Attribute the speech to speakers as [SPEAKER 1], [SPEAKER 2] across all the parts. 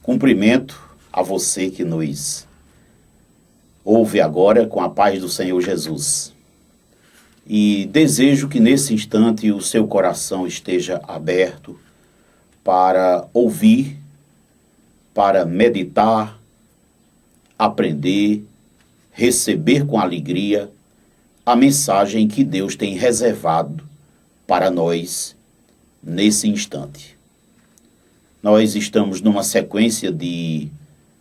[SPEAKER 1] Cumprimento a você que nos ouve agora com a paz do Senhor Jesus. E desejo que nesse instante o seu coração esteja aberto para ouvir, para meditar, aprender, receber com alegria a mensagem que Deus tem reservado para nós nesse instante. Nós estamos numa sequência de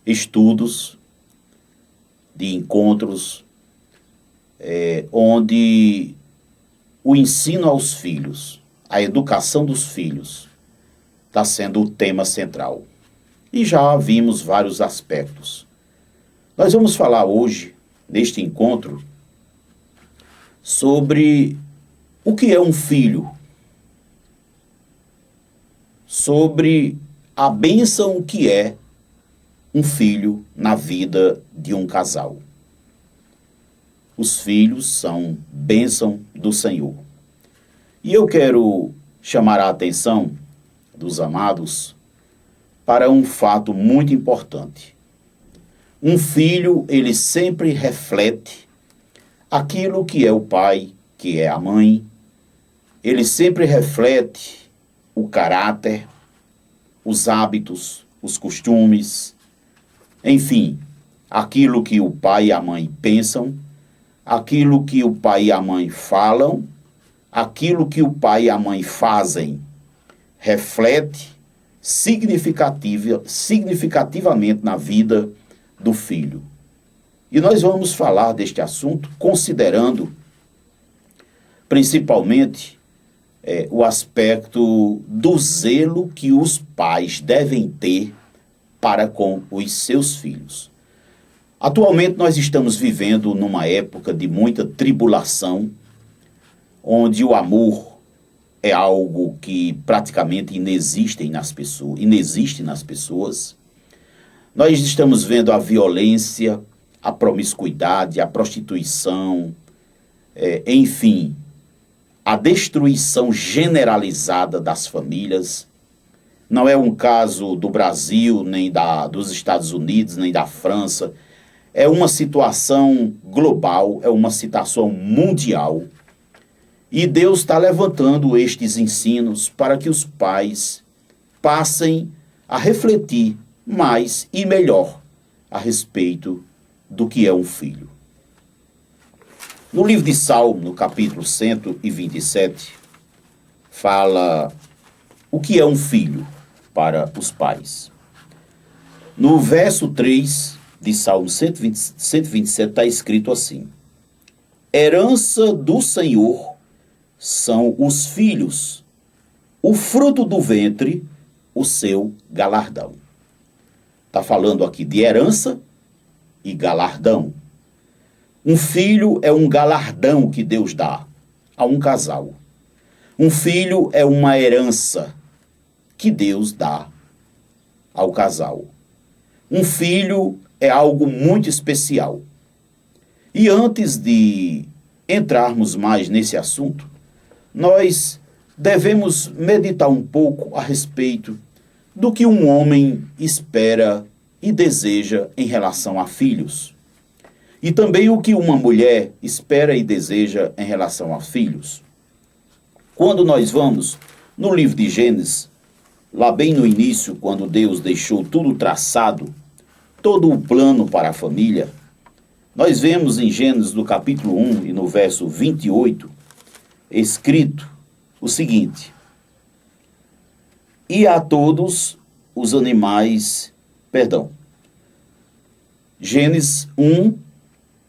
[SPEAKER 1] estudos, de encontros, onde o ensino aos filhos, a educação dos filhos, está sendo o tema central. E já vimos vários aspectos. Nós vamos falar hoje, neste encontro, sobre o que é um filho, sobre a bênção que é um filho na vida de um casal. Os filhos são bênção do Senhor. E eu quero chamar a atenção dos amados para um fato muito importante. Um filho, ele sempre reflete aquilo que é o pai, que é a mãe. Ele sempre reflete o caráter, os hábitos, os costumes, enfim, aquilo que o pai e a mãe pensam, aquilo que o pai e a mãe falam, aquilo que o pai e a mãe fazem, reflete significativamente na vida do filho. E nós vamos falar deste assunto considerando principalmente o aspecto do zelo que os pais devem ter para com os seus filhos. Atualmente nós estamos vivendo numa época de muita tribulação, onde o amor é algo que praticamente inexiste nas pessoas. Nós estamos vendo a violência, a promiscuidade, a prostituição, enfim, a destruição generalizada das famílias. Não é um caso do Brasil, nem dos Estados Unidos, nem da França. É uma situação global, é uma situação mundial. E Deus está levantando estes ensinos para que os pais passem a refletir mais e melhor a respeito do que é um filho. No livro de Salmo, no capítulo 127, fala o que é um filho para os pais. No verso 3 de Salmo 127 está escrito assim: herança do Senhor são os filhos, o fruto do ventre, o seu galardão. Está falando aqui de herança e galardão. Um filho é um galardão que Deus dá a um casal. Um filho é uma herança que Deus dá ao casal. Um filho é algo muito especial. E antes de entrarmos mais nesse assunto, nós devemos meditar um pouco a respeito do que um homem espera e deseja em relação a filhos. E também o que uma mulher espera e deseja em relação a filhos. Quando nós vamos no livro de Gênesis, lá bem no início, quando Deus deixou tudo traçado, todo o plano para a família, nós vemos em Gênesis, no capítulo 1 e no verso 28, escrito o seguinte: e a todos os animais, Gênesis 1,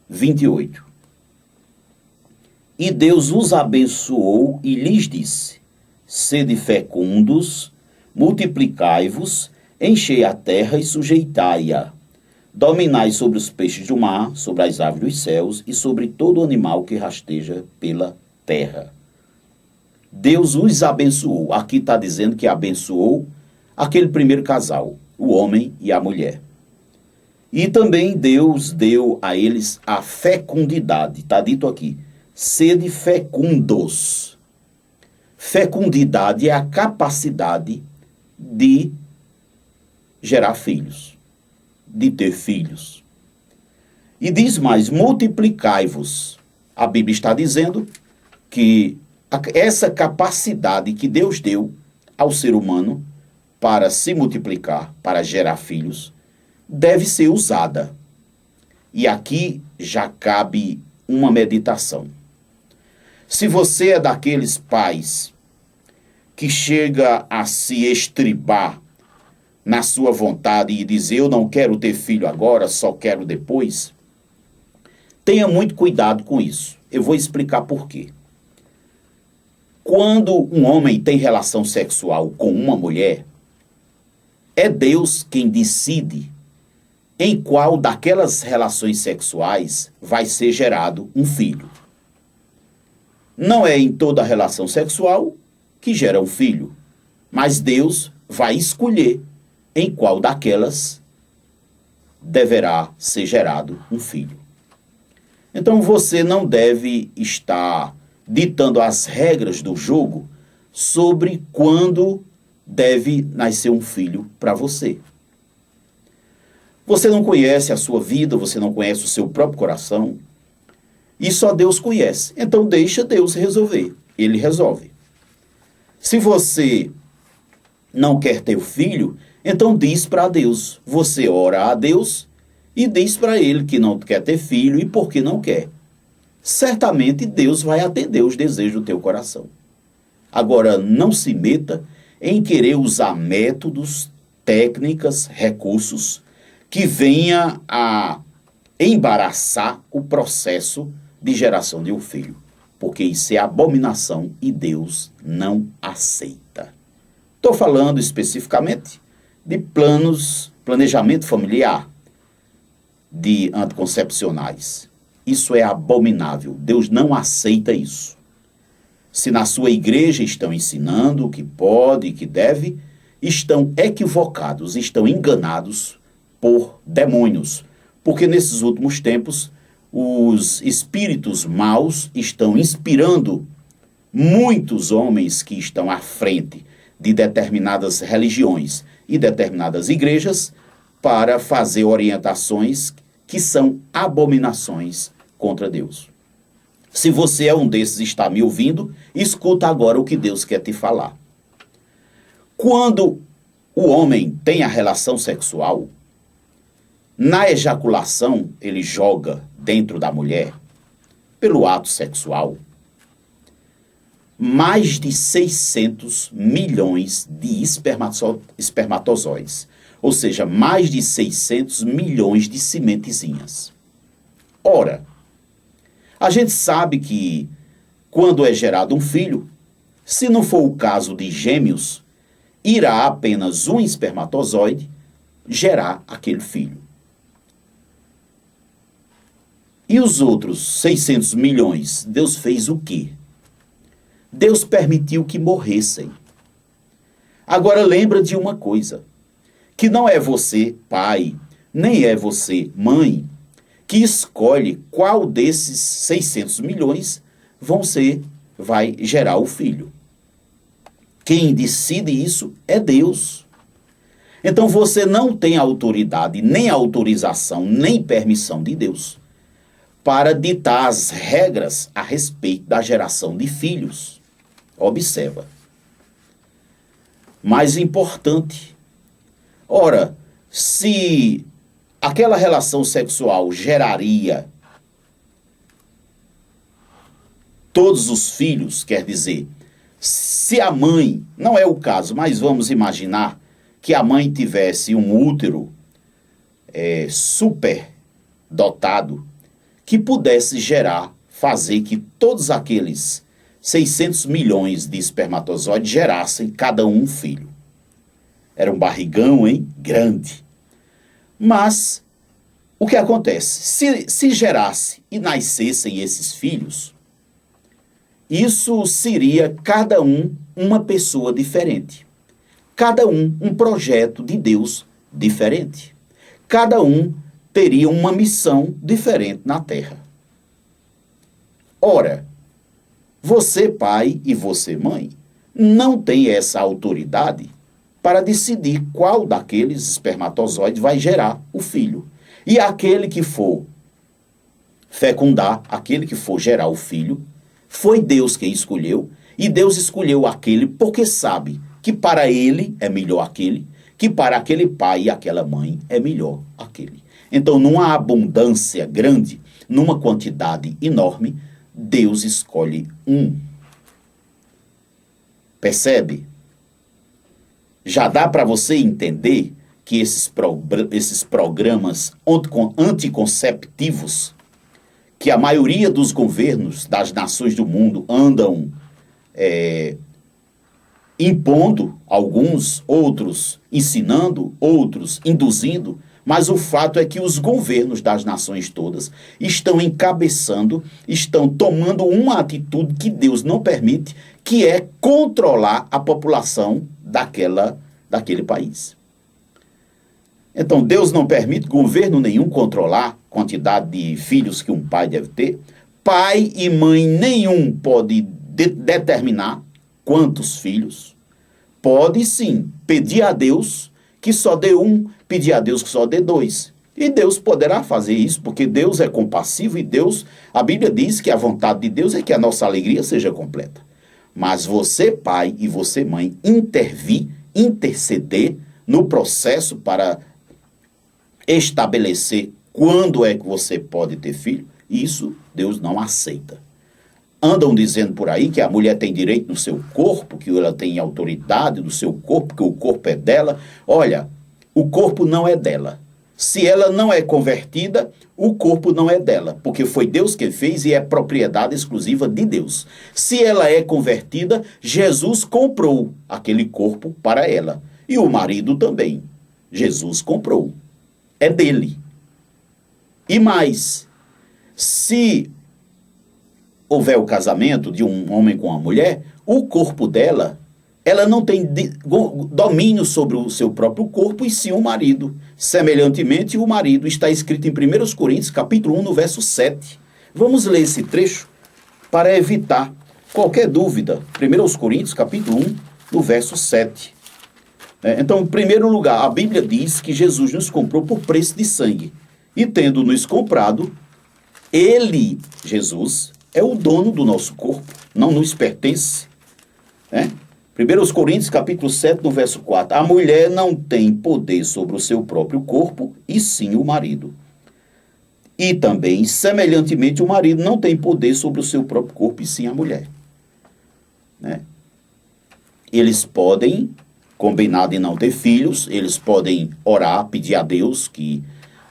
[SPEAKER 1] 28. E Deus os abençoou e lhes disse: sede fecundos, multiplicai-vos, enchei a terra e sujeitai-a. Dominai sobre os peixes do mar, sobre as aves dos céus e sobre todo animal que rasteja pela terra. Deus os abençoou. Aqui está dizendo que abençoou aquele primeiro casal, o homem e a mulher. E também Deus deu a eles a fecundidade. Está dito aqui: sede fecundos. Fecundidade é a capacidade de gerar filhos, de ter filhos. E diz mais, multiplicai-vos. A Bíblia está dizendo que essa capacidade que Deus deu ao ser humano para se multiplicar, para gerar filhos, deve ser usada. E aqui já cabe uma meditação. Se você é daqueles pais que chega a se estribar na sua vontade e dizer, eu não quero ter filho agora, só quero depois, tenha muito cuidado com isso. Eu vou explicar por quê. Quando um homem tem relação sexual com uma mulher, é Deus quem decide em qual daquelas relações sexuais vai ser gerado um filho. Não é em toda relação sexual que gera um filho, mas Deus vai escolher em qual daquelas deverá ser gerado um filho. Então você não deve estar ditando as regras do jogo sobre quando deve nascer um filho para você. Você não conhece a sua vida, você não conhece o seu próprio coração, e só Deus conhece. Então deixa Deus resolver, Ele resolve. Se você não quer ter o filho, então diz para Deus, você ora a Deus e diz para Ele que não quer ter filho e por que não quer. Certamente Deus vai atender os desejos do teu coração. Agora, não se meta em querer usar métodos, técnicas, recursos que venha a embaraçar o processo de geração de um filho, porque isso é abominação e Deus não aceita. Estou falando especificamente de planejamento familiar, de anticoncepcionais. Isso é abominável. Deus não aceita isso. Se na sua igreja estão ensinando que pode e que deve, estão equivocados, estão enganados por demônios. Porque nesses últimos tempos, os espíritos maus estão inspirando muitos homens que estão à frente de determinadas religiões e determinadas igrejas para fazer orientações que são abominações contra Deus. Se você é um desses e está me ouvindo, escuta agora o que Deus quer te falar. Quando o homem tem a relação sexual, na ejaculação ele joga dentro da mulher, pelo ato sexual, mais de 600 milhões de espermatozoides. Ou seja, mais de 600 milhões de sementezinhas. Ora, a gente sabe que quando é gerado um filho, se não for o caso de gêmeos, irá apenas um espermatozoide gerar aquele filho. E os outros 600 milhões, Deus fez o quê? Deus permitiu que morressem. Agora lembra de uma coisa, que não é você, pai, nem é você, mãe, que escolhe qual desses 600 milhões vai gerar o filho. Quem decide isso é Deus. Então você não tem autoridade, nem autorização, nem permissão de Deus para ditar as regras a respeito da geração de filhos. Observa. Mais importante, ora, se aquela relação sexual geraria todos os filhos, quer dizer, se a mãe, não é o caso, mas vamos imaginar que a mãe tivesse um útero super dotado, que pudesse fazer que todos aqueles 600 milhões de espermatozoides gerassem cada um filho. Era um barrigão, hein? Grande. Mas, o que acontece? Se gerasse e nascessem esses filhos, isso seria cada um uma pessoa diferente. Cada um projeto de Deus diferente. Cada um teria uma missão diferente na Terra. Ora, você pai e você mãe não tem essa autoridade para decidir qual daqueles espermatozoides vai gerar o filho. E aquele que for fecundar, aquele que for gerar o filho, foi Deus quem escolheu, e Deus escolheu aquele porque sabe que para ele é melhor aquele, que para aquele pai e aquela mãe é melhor aquele. Então, numa abundância grande, numa quantidade enorme, Deus escolhe um. Percebe? Já dá para você entender que esses programas anticonceptivos, que a maioria dos governos das nações do mundo andam impondo, alguns, outros ensinando, outros induzindo, mas o fato é que os governos das nações todas estão encabeçando, estão tomando uma atitude que Deus não permite, que é controlar a população daquele país. Então, Deus não permite governo nenhum controlar a quantidade de filhos que um pai deve ter. Pai e mãe nenhum pode determinar quantos filhos. Pode sim pedir a Deus que só dê um, pedir a Deus que só dê dois. E Deus poderá fazer isso, porque Deus é compassivo e Deus, a Bíblia diz que a vontade de Deus é que a nossa alegria seja completa. Mas você, pai, e você, mãe, interceder no processo para estabelecer quando é que você pode ter filho, isso Deus não aceita. Andam dizendo por aí que a mulher tem direito no seu corpo, que ela tem autoridade no seu corpo, que o corpo é dela. Olha, o corpo não é dela. Se ela não é convertida, o corpo não é dela, porque foi Deus que fez e é propriedade exclusiva de Deus. Se ela é convertida, Jesus comprou aquele corpo para ela. E o marido também. Jesus comprou. É dele. E mais, se houver o casamento de um homem com uma mulher, o corpo dela, ela não tem domínio sobre o seu próprio corpo, e sim o marido. Semelhantemente, o marido está escrito em 1 Coríntios, capítulo 1, no verso 7. Vamos ler esse trecho para evitar qualquer dúvida. 1 Coríntios, capítulo 1, no verso 7. Então, em primeiro lugar, a Bíblia diz que Jesus nos comprou por preço de sangue. E tendo nos comprado, ele, Jesus, é o dono do nosso corpo, não nos pertence. 1 Coríntios, capítulo 7, no verso 4. A mulher não tem poder sobre o seu próprio corpo, e sim o marido. E também, semelhantemente, o marido não tem poder sobre o seu próprio corpo, e sim a mulher. Eles podem, combinado em não ter filhos, eles podem orar, pedir a Deus que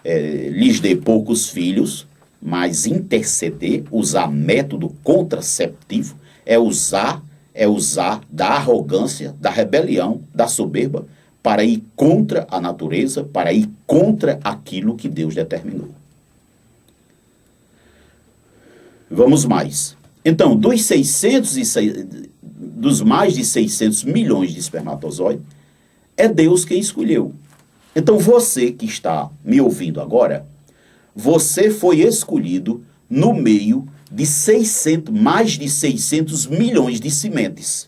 [SPEAKER 1] lhes dê poucos filhos, mas interceder, usar método contraceptivo, é usar da arrogância, da rebelião, da soberba, para ir contra a natureza, para ir contra aquilo que Deus determinou. Vamos mais. Então, dos mais de 600 milhões de espermatozoides, é Deus quem escolheu. Então, você que está me ouvindo agora, você foi escolhido no meio de mais de 600 milhões de sementes.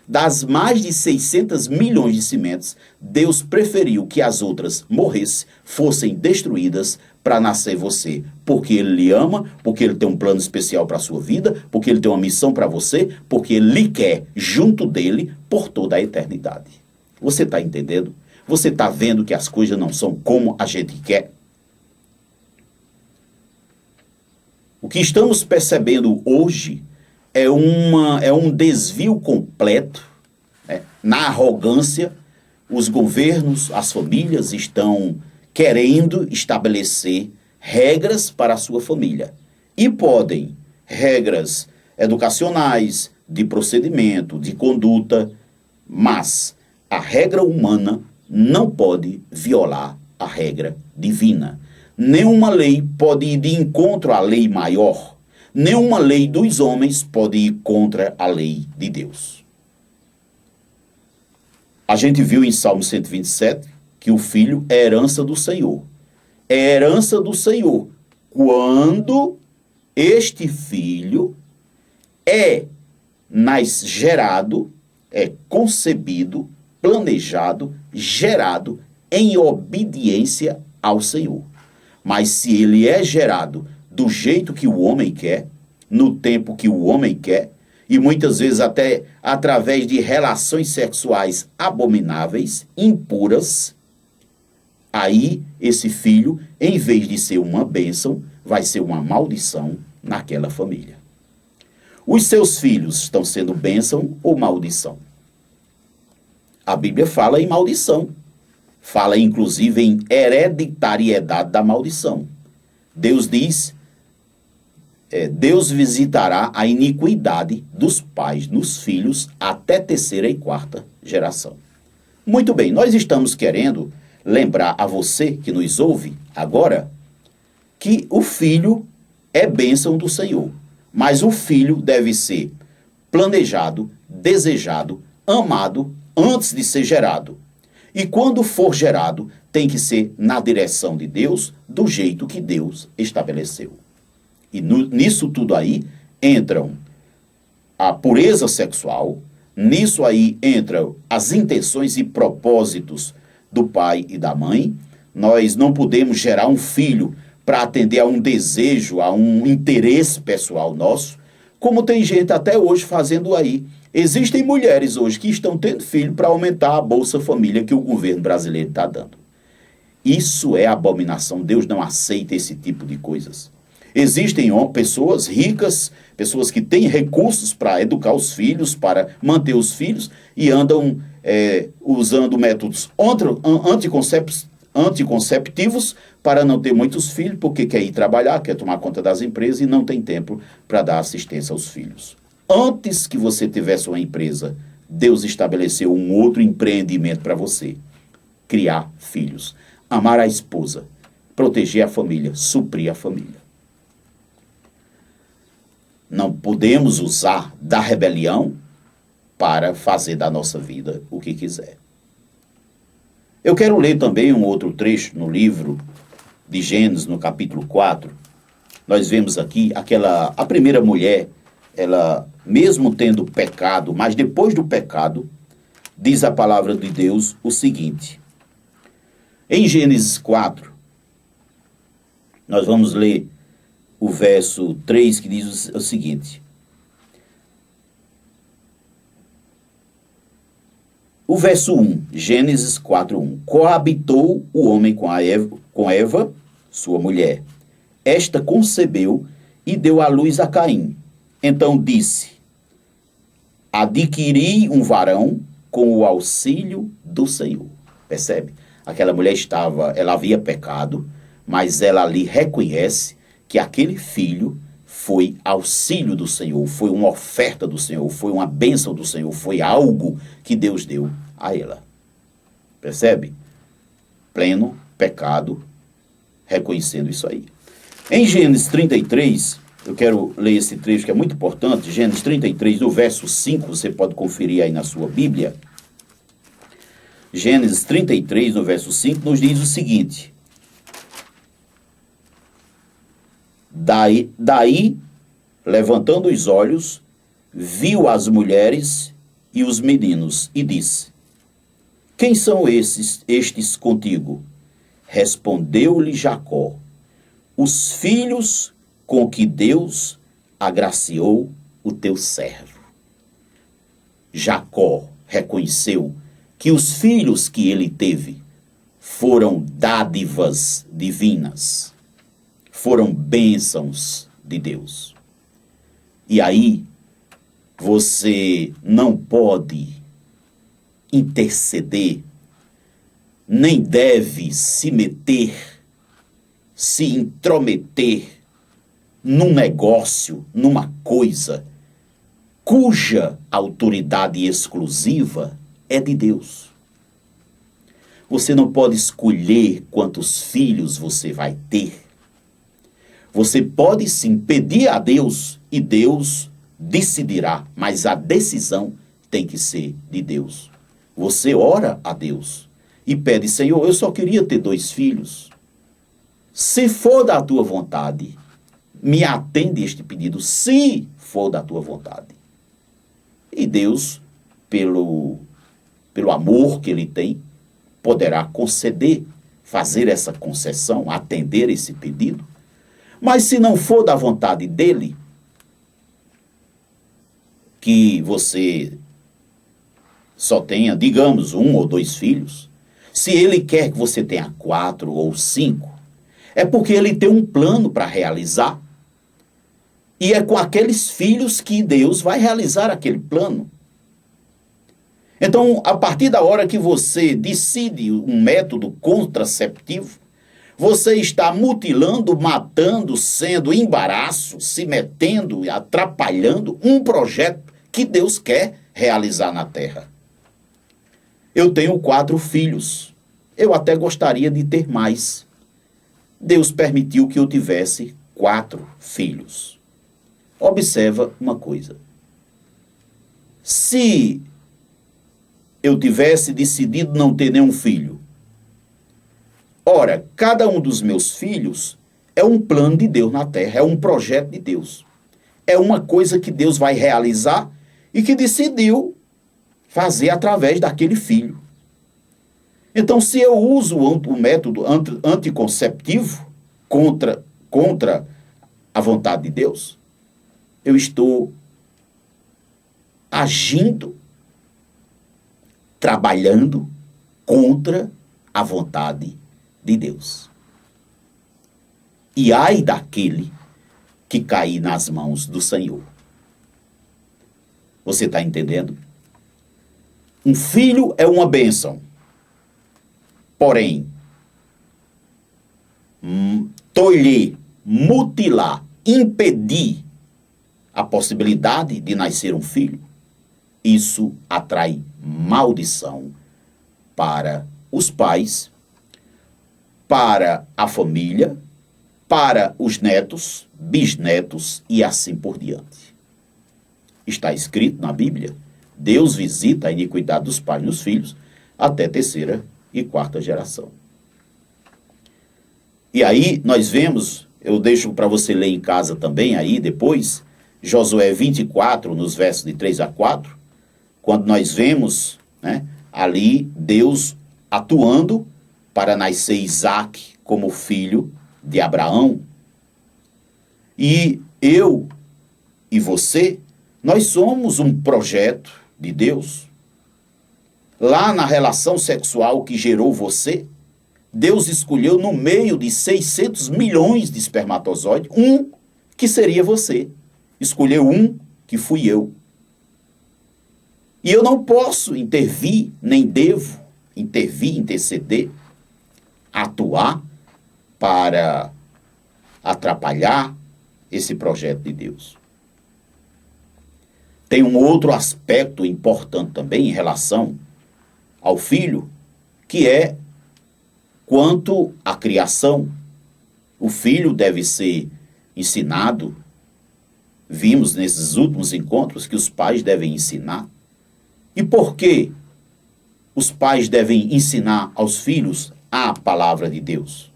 [SPEAKER 1] Das mais de 600 milhões de sementes, Deus preferiu que as outras morressem, fossem destruídas, para nascer você. Porque Ele lhe ama, porque Ele tem um plano especial para a sua vida, porque Ele tem uma missão para você, porque Ele lhe quer junto dEle por toda a eternidade. Você está entendendo? Você está vendo que as coisas não são como a gente quer? O que estamos percebendo hoje é um desvio completo. Na arrogância, os governos, as famílias estão querendo estabelecer regras para a sua família. E podem, regras educacionais, de procedimento, de conduta, mas a regra humana não pode violar a regra divina. Nenhuma lei pode ir de encontro à lei maior. Nenhuma lei dos homens pode ir contra a lei de Deus. A gente viu em Salmo 127 que o filho é herança do Senhor. É herança do Senhor quando este filho é gerado, é concebido planejado, gerado em obediência ao Senhor. Mas se ele é gerado do jeito que o homem quer, no tempo que o homem quer, e muitas vezes até através de relações sexuais abomináveis, impuras, aí esse filho, em vez de ser uma bênção, vai ser uma maldição naquela família. Os seus filhos estão sendo bênção ou maldição? A Bíblia fala em maldição. Fala inclusive em hereditariedade da maldição. Deus diz, Deus visitará a iniquidade dos pais nos filhos até terceira e quarta geração. Muito bem, nós estamos querendo lembrar a você que nos ouve agora que o filho é bênção do Senhor, mas o filho deve ser planejado, desejado, amado antes de ser gerado. E quando for gerado, tem que ser na direção de Deus, do jeito que Deus estabeleceu. E nisso tudo aí entram a pureza sexual, nisso aí entram as intenções e propósitos do pai e da mãe. Nós não podemos gerar um filho para atender a um desejo, a um interesse pessoal nosso, como tem gente até hoje fazendo aí. Existem mulheres hoje que estão tendo filho para aumentar a Bolsa Família que o governo brasileiro está dando. Isso é abominação. Deus não aceita esse tipo de coisas. Existem pessoas ricas, pessoas que têm recursos para educar os filhos, para manter os filhos, e andam usando métodos anticonceptivos para não ter muitos filhos, porque quer ir trabalhar, quer tomar conta das empresas e não tem tempo para dar assistência aos filhos. Antes que você tivesse uma empresa, Deus estabeleceu um outro empreendimento para você. Criar filhos, amar a esposa, proteger a família, suprir a família. Não podemos usar da rebelião para fazer da nossa vida o que quiser. Eu quero ler também um outro trecho no livro de Gênesis, no capítulo 4. Nós vemos aqui a primeira mulher, ela, mesmo tendo pecado, mas depois do pecado, diz a palavra de Deus o seguinte. Em Gênesis 4, nós vamos ler o verso 3, que diz o seguinte. O verso 1, Gênesis 4:1. Coabitou o homem com Eva, sua mulher. Esta concebeu e deu à luz a Caim. Então disse: adquiri um varão com o auxílio do Senhor. Percebe? Aquela mulher ela havia pecado, mas ela ali reconhece que aquele filho foi auxílio do Senhor, foi uma oferta do Senhor, foi uma bênção do Senhor, foi algo que Deus deu a ela. Percebe? Pleno pecado, reconhecendo isso aí. Em Gênesis 33, eu quero ler esse trecho que é muito importante, Gênesis 33, no verso 5, você pode conferir aí na sua Bíblia. Gênesis 33, no verso 5, nos diz o seguinte. Daí, levantando os olhos, viu as mulheres e os meninos e disse: quem são estes contigo? Respondeu-lhe Jacó: os filhos com que Deus agraciou o teu servo. Jacó reconheceu que os filhos que ele teve foram dádivas divinas, foram bênçãos de Deus. E aí, você não pode interceder, nem deve se meter, se intrometer num negócio, numa coisa, cuja autoridade exclusiva é de Deus. Você não pode escolher quantos filhos você vai ter. Você pode sim pedir a Deus e Deus decidirá, mas a decisão tem que ser de Deus. Você ora a Deus e pede: Senhor, eu só queria ter 2 filhos. Se for da tua vontade, me atende este pedido, se for da tua vontade. E Deus, pelo pelo amor que ele tem, poderá conceder, fazer essa concessão, atender esse pedido. Mas se não for da vontade dele, que você só tenha, digamos, 1 ou 2 filhos, se ele quer que você tenha 4 ou 5, é porque ele tem um plano para realizar. E é com aqueles filhos que Deus vai realizar aquele plano. Então, a partir da hora que você decide um método contraceptivo, você está mutilando, matando, sendo embaraço, se metendo, atrapalhando um projeto que Deus quer realizar na terra. Eu tenho 4 filhos. Eu até gostaria de ter mais. Deus permitiu que eu tivesse 4 filhos. Observa uma coisa. Se eu tivesse decidido não ter nenhum filho, ora, cada um dos meus filhos é um plano de Deus na terra, é um projeto de Deus. É uma coisa que Deus vai realizar e que decidiu fazer através daquele filho. Então, se eu uso o método anticonceptivo contra a vontade de Deus, eu estou agindo, trabalhando contra a vontade de Deus. E ai daquele que cair nas mãos do Senhor. Você está entendendo? Um filho é uma bênção. Porém, tolher, mutilar, impedir a possibilidade de nascer um filho, isso atrai maldição para os pais, para a família, para os netos, bisnetos e assim por diante. Está escrito na Bíblia, Deus visita a iniquidade dos pais nos filhos até 3ª e 4ª geração. E aí nós vemos, eu deixo para você ler em casa também aí depois, Josué 24, nos versos de 3 a 4, quando nós vemos, né, ali Deus atuando para nascer Isaque como filho de Abraão. E eu e você, nós somos um projeto de Deus. Lá na relação sexual que gerou você, Deus escolheu no meio de 600 milhões de espermatozoides, um que seria você. Escolheu um que fui eu. E eu não posso intervir, nem devo intervir, interceder, atuar para atrapalhar esse projeto de Deus. Tem um outro aspecto importante também em relação ao filho, que é quanto à criação. O filho deve ser ensinado. Vimos nesses últimos encontros que os pais devem ensinar. E por que os pais devem ensinar aos filhos a palavra de Deus?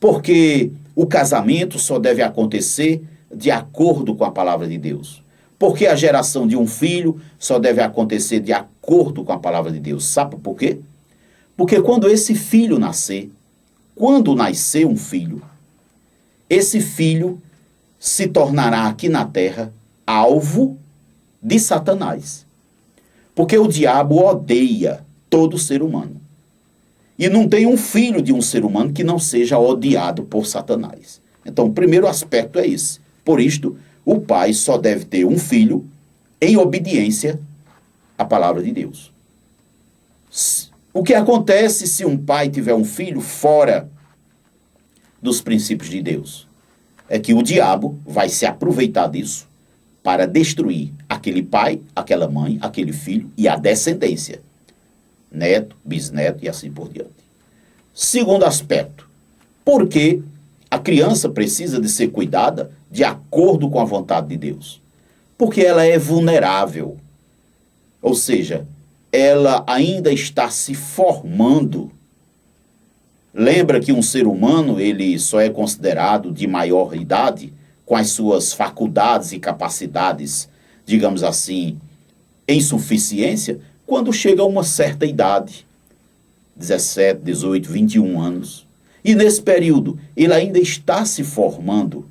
[SPEAKER 1] Porque o casamento só deve acontecer de acordo com a palavra de Deus. Porque a geração de um filho só deve acontecer de acordo com a palavra de Deus. Sabe por quê? Porque quando esse filho nascer, quando nascer um filho, esse filho se tornará aqui na terra alvo de Satanás. Porque o diabo odeia todo ser humano. E não tem um filho de um ser humano que não seja odiado por Satanás. Então, o primeiro aspecto é esse. Por isto, o pai só deve ter um filho em obediência à palavra de Deus. O que acontece se um pai tiver um filho fora dos princípios de Deus? É que o diabo vai se aproveitar disso para destruir aquele pai, aquela mãe, aquele filho e a descendência. Neto, bisneto e assim por diante. Segundo aspecto, por que a criança precisa de ser cuidada de acordo com a vontade de Deus? Porque ela é vulnerável. Ou seja, ela ainda está se formando. Lembra que um ser humano, ele só é considerado de maior idade com as suas faculdades e capacidades, digamos assim, em suficiência, quando chega a uma certa idade, 17, 18, 21 anos, e nesse período ele ainda está se formando.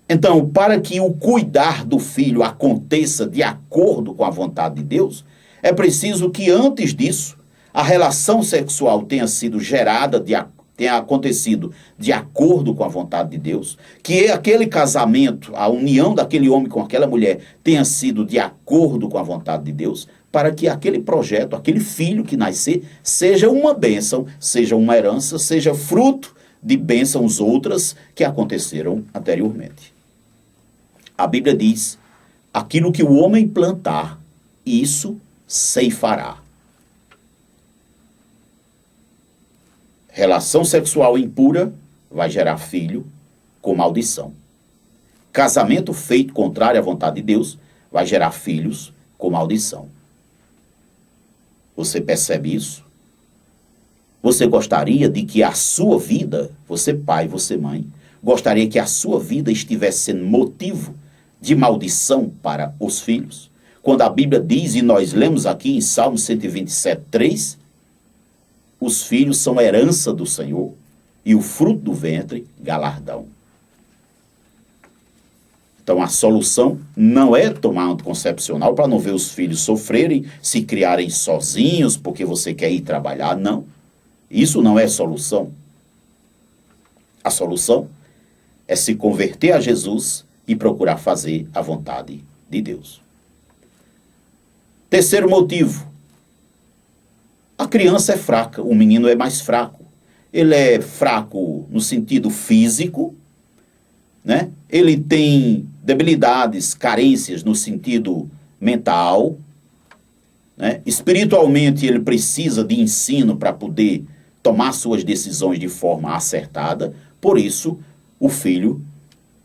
[SPEAKER 1] Então, para que o cuidar do filho aconteça de acordo com a vontade de Deus, é preciso que antes disso a relação sexual tenha sido gerada, tenha acontecido de acordo com a vontade de Deus, que aquele casamento, a união daquele homem com aquela mulher tenha sido de acordo com a vontade de Deus, para que aquele projeto, aquele filho que nascer, seja uma bênção, seja uma herança, seja fruto de bênçãos outras que aconteceram anteriormente. A Bíblia diz, aquilo que o homem plantar, isso ceifará. Relação sexual impura vai gerar filho com maldição. Casamento feito contrário à vontade de Deus vai gerar filhos com maldição. Você percebe isso? Você gostaria de que a sua vida, você pai, você mãe, gostaria que a sua vida estivesse sendo motivo de maldição para os filhos? Quando a Bíblia diz, e nós lemos aqui em Salmo 127, 3, os filhos são herança do Senhor e o fruto do ventre, galardão. Então a solução não é tomar anticoncepcional para não ver os filhos sofrerem, se criarem sozinhos porque você quer ir trabalhar, não. Isso não é solução. A solução é se converter a Jesus e procurar fazer a vontade de Deus. Terceiro motivo. A criança é fraca, o menino é mais fraco. Ele é fraco no sentido físico, né? Ele tem debilidades, carências no sentido mental, né? Espiritualmente ele precisa de ensino para poder tomar suas decisões de forma acertada. Por isso,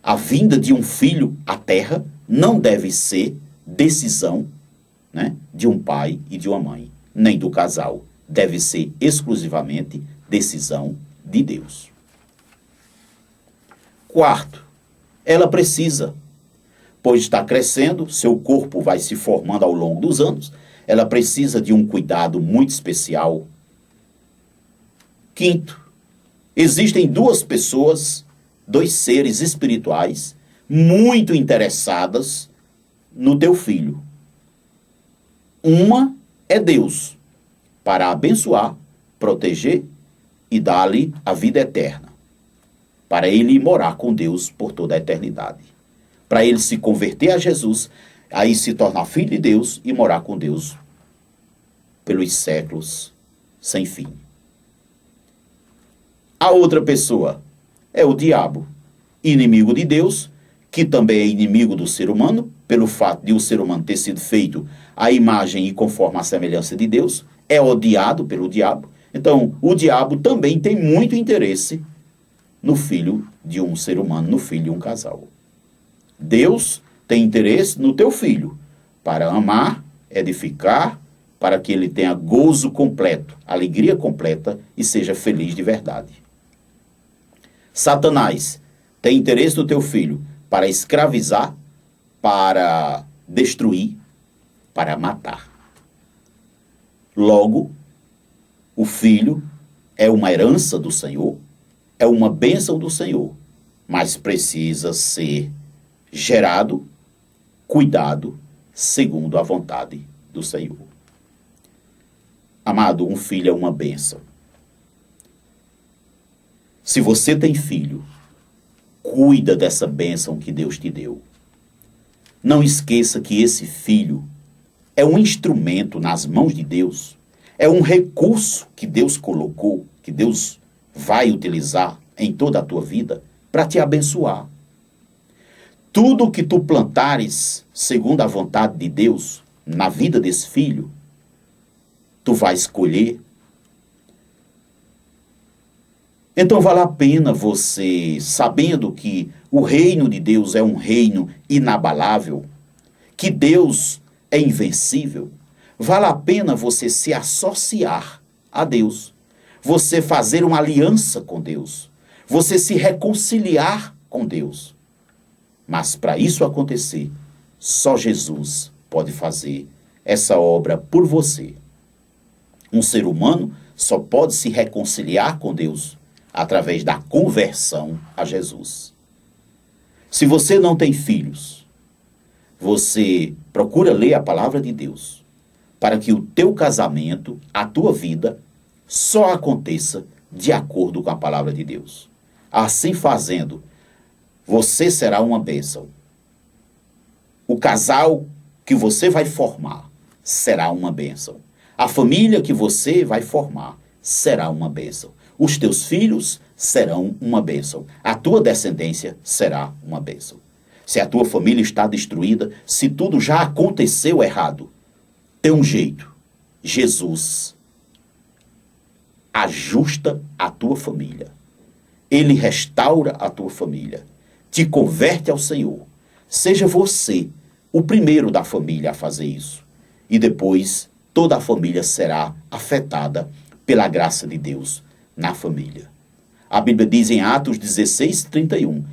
[SPEAKER 1] a vinda de um filho à terra não deve ser decisão, né, de um pai e de uma mãe, nem do casal. Deve ser exclusivamente decisão de Deus. Quarto, ela precisa, pois está crescendo, seu corpo vai se formando ao longo dos anos, ela precisa de um cuidado muito especial. Quinto, existem duas pessoas, dois seres espirituais, muito interessadas no teu filho. Uma é Deus, para abençoar, proteger e dar-lhe a vida eterna, para ele ir morar com Deus por toda a eternidade, para ele se converter a Jesus, aí se tornar filho de Deus e morar com Deus pelos séculos sem fim. A outra pessoa é o diabo, inimigo de Deus, que também é inimigo do ser humano, pelo fato de o ser humano ter sido feito à imagem e conforme a semelhança de Deus, é odiado pelo diabo. Então, o diabo também tem muito interesse no filho de um ser humano, no filho de um casal. Deus tem interesse no teu filho, para amar, edificar, para que ele tenha gozo completo, alegria completa e seja feliz de verdade. Satanás tem interesse no teu filho para escravizar, para destruir, para matar. Logo, o filho é uma herança do Senhor, é uma bênção do Senhor, mas precisa ser gerado, cuidado, segundo a vontade do Senhor. Amado, um filho é uma bênção. Se você tem filho, cuida dessa bênção que Deus te deu. Não esqueça que esse filho é um instrumento nas mãos de Deus, é um recurso que Deus colocou, que Deus vai utilizar em toda a tua vida para te abençoar. Tudo que tu plantares, segundo a vontade de Deus, na vida desse filho, tu vais colher. Então vale a pena você, sabendo que o reino de Deus é um reino inabalável, que Deus é invencível, vale a pena você se associar a Deus, você fazer uma aliança com Deus, você se reconciliar com Deus. Mas para isso acontecer, só Jesus pode fazer essa obra por você. Um ser humano só pode se reconciliar com Deus através da conversão a Jesus. Se você não tem filhos, você procura ler a palavra de Deus para que o teu casamento, a tua vida, só aconteça de acordo com a palavra de Deus. Assim fazendo, você será uma bênção. O casal que você vai formar será uma bênção. A família que você vai formar será uma bênção. Os teus filhos serão uma bênção. A tua descendência será uma bênção. Se a tua família está destruída, se tudo já aconteceu errado, tem um jeito. Jesus ajusta a tua família. Ele restaura a tua família. Te converte ao Senhor. Seja você o primeiro da família a fazer isso. E depois toda a família será afetada pela graça de Deus na família. A Bíblia diz em Atos 16:31,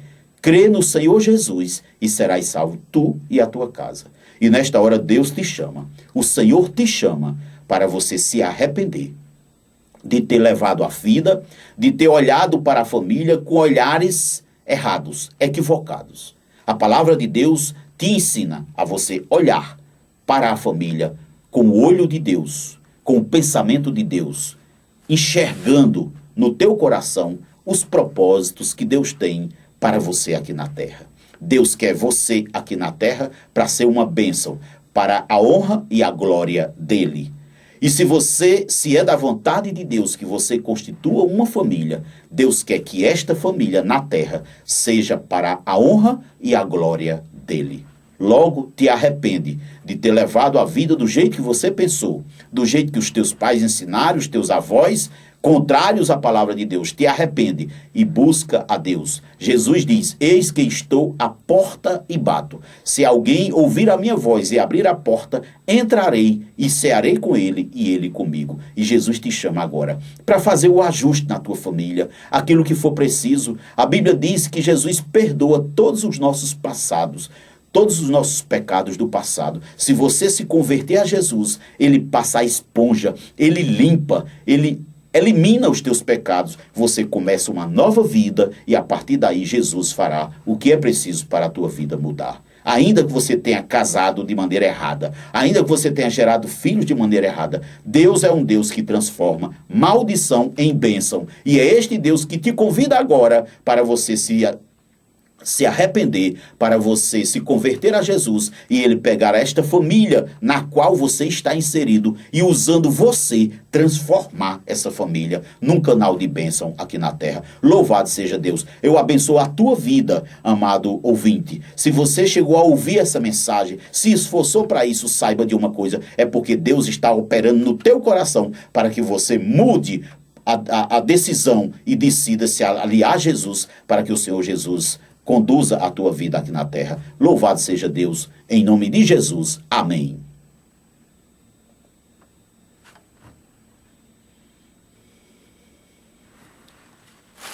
[SPEAKER 1] crê no Senhor Jesus e serás salvo tu e a tua casa. E nesta hora Deus te chama, o Senhor te chama para você se arrepender de ter levado a vida, de ter olhado para a família com olhares errados, equivocados. A palavra de Deus te ensina a você olhar para a família com o olho de Deus, com o pensamento de Deus, enxergando no teu coração os propósitos que Deus tem para você aqui na terra. Deus quer você aqui na terra para ser uma bênção, para a honra e a glória dele. E se é da vontade de Deus que você constitua uma família, Deus quer que esta família na terra seja para a honra e a glória dele. Logo, te arrepende de ter levado a vida do jeito que você pensou, do jeito que os teus pais ensinaram, os teus avós, contrários à palavra de Deus. Te arrepende e busca a Deus. Jesus diz, eis que estou à porta e bato. Se alguém ouvir a minha voz e abrir a porta, entrarei e cearei com ele e ele comigo. E Jesus te chama agora para fazer o ajuste na tua família, aquilo que for preciso. A Bíblia diz que Jesus perdoa todos os nossos passados, todos os nossos pecados do passado. Se você se converter a Jesus, ele passa a esponja, ele limpa, ele elimina os teus pecados, você começa uma nova vida e a partir daí Jesus fará o que é preciso para a tua vida mudar. Ainda que você tenha casado de maneira errada, ainda que você tenha gerado filhos de maneira errada, Deus é um Deus que transforma maldição em bênção. E é este Deus que te convida agora para você se arrepender, para você se converter a Jesus e ele pegar esta família na qual você está inserido e usando você transformar essa família num canal de bênção aqui na terra. Louvado seja Deus. Eu abençoo a tua vida, amado ouvinte. Se você chegou a ouvir essa mensagem, se esforçou para isso, saiba de uma coisa, é porque Deus está operando no teu coração para que você mude a decisão e decida se aliar a Jesus para que o Senhor Jesus conduza a tua vida aqui na terra. Louvado seja Deus, em nome de Jesus. Amém.